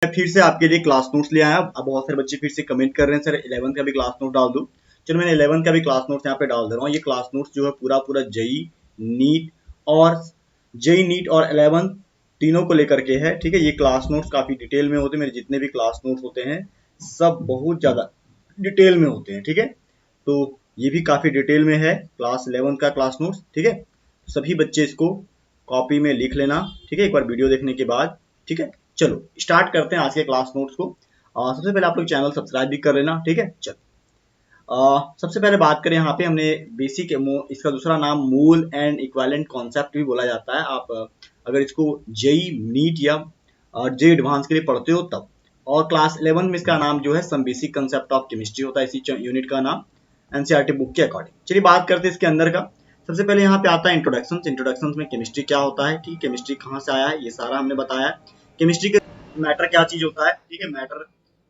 मैं फिर से आपके लिए क्लास नोट्स ले आया। अब बहुत सारे बच्चे फिर से कमेंट कर रहे हैं सर 11th का भी क्लास नोट डाल दो। चलो मैंने 11th का भी क्लास नोट्स यहाँ पे डाल दे रहा हूँ। ये क्लास नोट्स जो है पूरा पूरा नीट और नीट और 11th तीनों को लेकर के है। ठीक है, ये क्लास नोट्स काफी डिटेल में होते हैं। मेरे जितने भी क्लास नोट्स होते हैं सब बहुत ज्यादा डिटेल में होते हैं। ठीक है, तो ये भी काफी डिटेल में है क्लास 11th का क्लास नोट्स। ठीक है, सभी बच्चे इसको कॉपी में लिख लेना। ठीक है, एक बार वीडियो देखने के बाद। ठीक है, चलो स्टार्ट करते हैं आज के क्लास नोट्स को। सबसे पहले आप लोग चैनल सब्सक्राइब भी कर लेना। ठीक है, चलो सबसे पहले बात करें, यहाँ पे हमने बेसिक, इसका दूसरा नाम मूल एंड इक्विवेलेंट कॉन्सेप्ट भी बोला जाता है। आप अगर इसको जेई नीट या जे एडवांस के लिए पढ़ते हो तब। और क्लास 11 में इसका नाम जो है some basic concept of chemistry होता है, इसी यूनिट का नाम एनसीईआरटी बुक के अकॉर्डिंग। चलिए बात करते हैं इसके अंदर का। सबसे पहले यहाँ पे आता है इंट्रोडक्शन। इंट्रोडक्शन में केमिस्ट्री क्या होता है, ठीक, केमिस्ट्री कहाँ से आया है, ये सारा हमने बताया। केमिस्ट्री के मैटर क्या चीज होता है, ठीक है, मैटर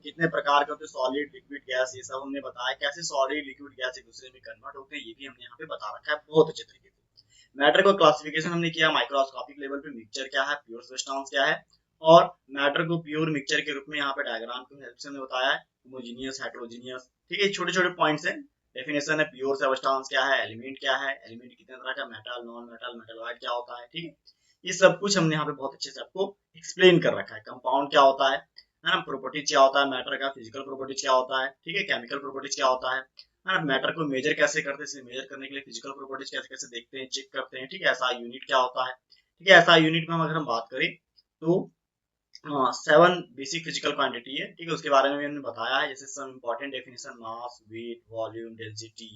कितने प्रकार के होते हैं, सॉलिड लिक्विड गैस, ये सब हमने बताया। कैसे सॉलिड लिक्विड गैस एक दूसरे में कन्वर्ट होते हैं, ये भी हमने यहाँ पे बता रखा है बहुत अच्छे तरीके से। मैटर को क्लासिफिकेशन हमने किया माइक्रोस्कोपिक लेवल पे, मिक्सचर क्या है, प्योर सब्सटेंस क्या है, और मैटर को प्योर मिक्सचर के रूप में यहाँ पे डायग्राम की हेल्प से हमने बताया है, होमोजेनियस, हेटेरोजेनियस। ठीक है, छोटे छोटे पॉइंट्स है। डेफिनेशन है प्योर सब्सटेंस क्या है, एलिमेंट क्या है, एलिमेंट कितने तरह का, मेटल, नॉन मेटल, मेटलॉइड क्या होता है। ठीक है, ये सब कुछ हमने यहाँ पे बहुत अच्छे से आपको एक्सप्लेन कर रखा है। कंपाउंड क्या होता है ना, प्रॉपर्टीज क्या होता है मैटर का, फिजिकल प्रॉपर्टीज क्या होता है, ठीक है, केमिकल प्रॉपर्टीज क्या होता है ना, मैटर को मेजर कैसे करते हैं, मेजर करने के लिए फिजिकल प्रॉपर्टीज कैसे कैसे देखते हैं, चेक करते हैं। ठीक है, ऐसा यूनिट क्या होता है। ठीक है, ऐसा यूनिट में अगर हम बात करें तो 7 बेसिक फिजिकल क्वांटिटी है। ठीक है, उसके बारे में भी हमने बताया है, जैसे some important definition, mass, weight, volume, density.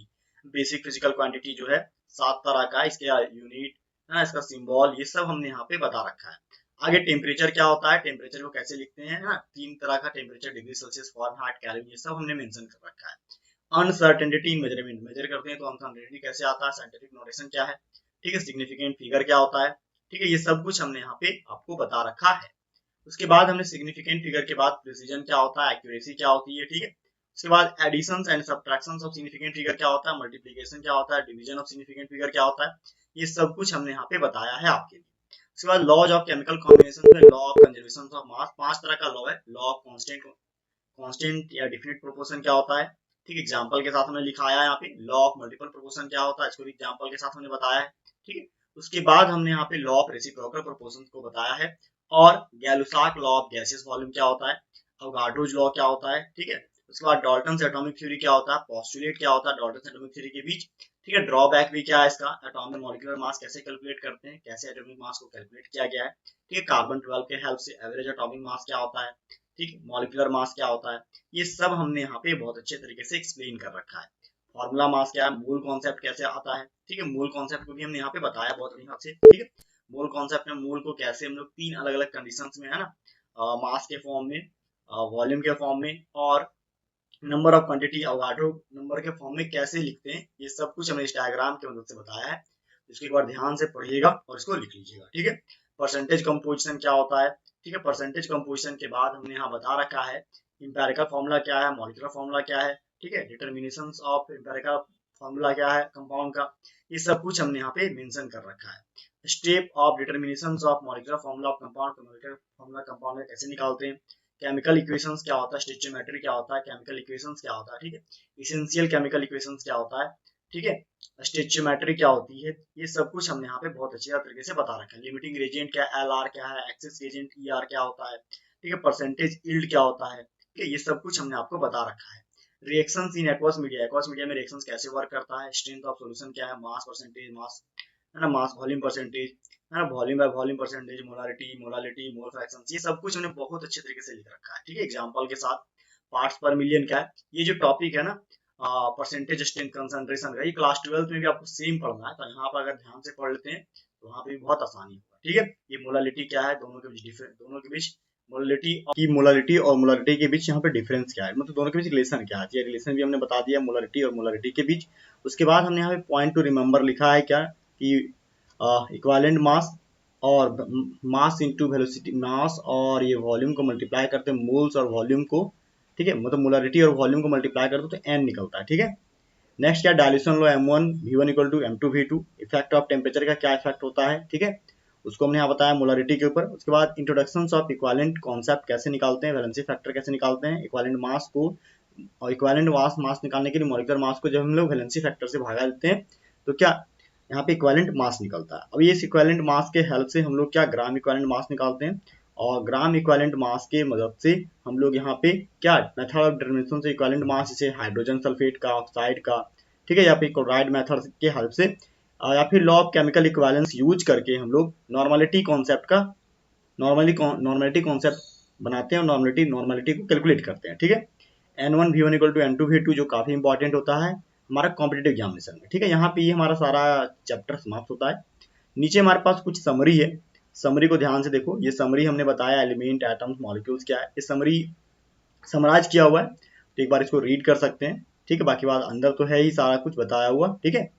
Basic physical quantity जो है 7 तरह का, इसके यूनिट है, इसका सिंबल, ये सब हमने यहाँ पे बता रखा है। आगे टेम्परेचर क्या होता है, टेम्परेचर को कैसे लिखते हैं ना, 3 तरह का temperature, degree Celsius, Fahrenheit, kelvin, ये सब हमने मेंशन कर रखा है। अनसर्टेनिटी इन मेजरमेंट, मेजर करते हैं तो अनसर्टेनिटी कैसे आता है, साइंटिफिक नोटेशन क्या है, ठीक है, सिग्निफिकेंट फिगर क्या होता है। ठीक है, ये सब कुछ हमने यहाँ पे आपको बता रखा है। उसके बाद हमने सिग्निफिकेंट फिगर के बाद प्रिसीजन क्या होता है, एक्यूरेसी क्या होती है। ठीक है, उसके बाद additions and subtractions of significant figure क्या होता है, मल्टीप्लिकेशन क्या होता है, डिवीजन ऑफ सिग्निफिकेंट फिगर क्या होता है, ये सब कुछ हमने यहाँ पे बताया है आपके लिए। उसके बाद लॉज ऑफ केमिकल कॉम्बिनेशन में, law of conservation of mass, 5 तरह का लॉ है। लॉ ऑफ कांस्टेंट या डिफिनिट प्रोपोर्शन क्या होता है, ठीक है, एग्जांपल के साथ हमने लिखाया है यहाँ पे। लॉ ऑफ मल्टीपल प्रोपोर्शन क्या होता है, इसको भी एग्जांपल के साथ हमने बताया है। ठीक है, उसके बाद हमने यहाँ पे लॉ ऑफ रेसिप्रोकल प्रोपोर्शन को बताया है। और गैलुसाक लॉ ऑफ गैसियस वॉल्यूम क्या होता है, अवगाड्रोज लॉ क्या होता है। ठीक है, उसके बाद डाल्टन एटॉमिक थ्योरी क्या होता है, पोस्टुलेट क्या होता है डाल्टन एटॉमिक थ्योरी के बीच। ठीक है, ड्रॉबैक भी क्या है इसका, एटॉमिक मॉलिक्यूलर मास कैसे कैलकुलेट करते हैं, कैसे एटॉमिक मास को कैलकुलेट किया गया है। ठीक है, कार्बन 12 के हेल्प से एवरेज एटॉमिक मास क्या होता है, ठीक है, मॉलिक्यूलर मास क्या होता है, ये सब हमने यहाँ पे बहुत अच्छे तरीके से एक्सप्लेन कर रखा है। फॉर्मूला मास क्या है, मूल कॉन्सेप्ट कैसे आता है। ठीक है, मूल कॉन्सेप्ट को भी हमने यहाँ पे बताया बहुत बढ़िया से। ठीक है, मूल कॉन्सेप्ट में मूल को कैसे हम लोग 3 अलग अलग कंडीशंस में, है ना, मास के फॉर्म में, वॉल्यूम के फॉर्म में, और नंबर ऑफ क्वांटिटी अवगाड्रो नंबर के फॉर्म में कैसे लिखते हैं, ये सब कुछ हमने इस डायग्राम की मदद से बताया है। इसको एक बार ध्यान से पढ़िएगा और इसको लिख लीजिएगा। ठीक है, परसेंटेज कंपोजिशन क्या होता है। ठीक है, परसेंटेज कंपोजिशन के बाद हमने यहाँ बता रखा है इंपेरिकल फॉर्मूला क्या है, मॉलिक्यूलर फॉर्मूला क्या है। ठीक है, डिटर्मिनेशंस ऑफ इंपेरिकल फॉर्मूला क्या है कंपाउंड का, ये सब कुछ हमने यहाँ पे मेंशन कर रखा है। Step of determinations of molecular formula of compound, molecular formula compound में कैसे निकालते हैं। केमिकल इक्वेशंस क्या होता है, स्टोइचियोमेट्री क्या होता है, केमिकल इक्वेशंस क्या होता है। ठीक है, एसेंशियल केमिकल इक्वेशंस क्या होता है। ठीक है, स्टोइचियोमेट्री क्या होती है, ये सब कुछ हमने यहाँ पे बहुत अच्छे तरीके से बता रखा है। लिमिटिंग रिएजेंट क्या है, एलआर क्या है, एक्सेस रिएजेंट ईआर क्या होता है। ठीक है, परसेंटेज यील्ड क्या होता है। ठीक है, ये सब कुछ हमने आपको बता रखा है। Reactions in aqueous media, aqueous media में रिएक्शंस कैसे वर्क करता है, स्ट्रेंथ ऑफ सॉल्यूशन क्या है, मास परसेंटेज, मास है ना, मास वॉल्यूम परसेंटेज है ना, volume by volume percentage, molarity, molality, mole fractions, ये सब कुछ हमने बहुत अच्छे तरीके से लिख रखा है। ठीक है, एग्जांपल के साथ पार्ट्स पर मिलियन क्या है, ये जो टॉपिक है ना, परसेंटेज स्ट्रेंथ कंसंट्रेशन का, ये क्लास 12 में भी आपको सेम पढ़ना है। तो यहाँ पर अगर ध्यान से पढ़ लेते हैं तो वहाँ पे भी बहुत आसानी होगा। ठीक है, ये मोलालिटी क्या है, दोनों के बीच डिफरेंस, दोनों के बीच मोलालिटी और मोलारिटी के बीच यहाँ पे डिफरेंस क्या है, मतलब दोनों के बीच रिलेशन क्या है, ये रिलेशन भी हमने बता दिया मोलारिटी और मोलारिटी के बीच। उसके बाद हमने यहाँ पे पॉइंट टू रिमेंबर लिखा है क्या, कि इक्विवेलेंट मास और मास इनटू वेलोसिटी, मास और ये वॉल्यूम को मल्टीप्लाई करते हैं, मोल्स और वॉल्यूम को। ठीक है, मतलब मोलारिटी और वॉल्यूम को मल्टीप्लाई करते तो n निकलता है। ठीक है, नेक्स्ट क्या, डायल्यूशन लो m1 v1 equal to m2 v2, effect of temperature का क्या इफेक्ट होता है। ठीक है, उसको हमने यहाँ बताया मोलरिटी के ऊपर। उसके बाद इंट्रोडक्शन ऑफ इक्विवेलेंट कॉन्सेप्ट कैसे निकालते हैं, वैलेंसी फैक्टर कैसे निकालते हैं, इक्विवेलेंट मास को, और इक्विवेलेंट मास निकालने के लिए मॉलिक्यूलर मास को जब हम लोग वैलेंसी फैक्टर से भागा देते हैं तो क्या यहाँ पे इक्विवेलेंट मास निकलता है। अब ये इक्विवेलेंट मास के हेल्प से हम लोग क्या ग्राम इक्विवेलेंट मास निकालते हैं, और ग्राम इक्विवेलेंट मास के मदद से हम लोग यहाँ पे क्या मेथड ऑफ डिटरमिनेशन से इक्विवेलेंट मास, जैसे हाइड्रोजन सल्फेट का, ऑक्साइड का, ठीक है, या फिर क्लोराइड मेथड के हेल्प से, या फिर law of chemical equivalence use करके हम लोग नॉर्मलिटी कॉन्सेप्ट का नॉर्मलिटी कॉन्सेप्ट बनाते हैं और नॉर्मलिटी को कैलकुलेट करते हैं। ठीक है, N1V1 इक्वल टू N2V2 जो काफी इंपॉर्टेंट होता है हमारा कॉम्पिटेटिव एग्जामिनेशन में। ठीक है, यहाँ पे ये हमारा सारा चैप्टर समाप्त होता है। नीचे हमारे पास कुछ समरी है, समरी को ध्यान से देखो। ये समरी हमने बताया एलिमेंट, एटम्स, मॉलिक्यूल्स क्या है, ये समरी समराइज किया हुआ है, तो एक बार इसको रीड कर सकते हैं। ठीक है, बाकी बात अंदर तो है ही सारा कुछ बताया हुआ। ठीक है,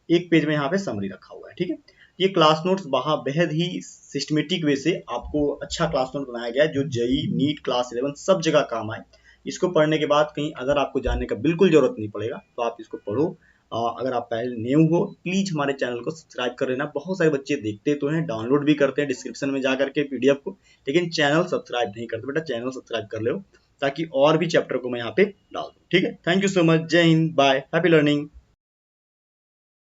एक पेज में यहाँ पे समरी रखा हुआ है। ठीक है, ये क्लास नोट्स बेहद ही सिस्टमेटिक वे से आपको अच्छा क्लास नोट बनाया गया है जो जेई, नीट, क्लास 11 सब जगह काम आए। इसको पढ़ने के बाद कहीं अगर आपको जानने का बिल्कुल जरूरत नहीं पड़ेगा तो आप इसको पढ़ो। अगर आप पहले न्यू हो प्लीज हमारे चैनल को सब्सक्राइब कर लेना। बहुत सारे बच्चे देखते तो हैं, डाउनलोड भी करते हैं डिस्क्रिप्शन में जा करके पीडीएफ को, लेकिन चैनल सब्सक्राइब नहीं करते। बेटा चैनल सब्सक्राइब कर लो ताकि और भी चैप्टर को मैं यहाँ पे डाल दूँ। ठीक है, थैंक यू सो मच, जय हिंद, बाय, हैप्पी लर्निंग।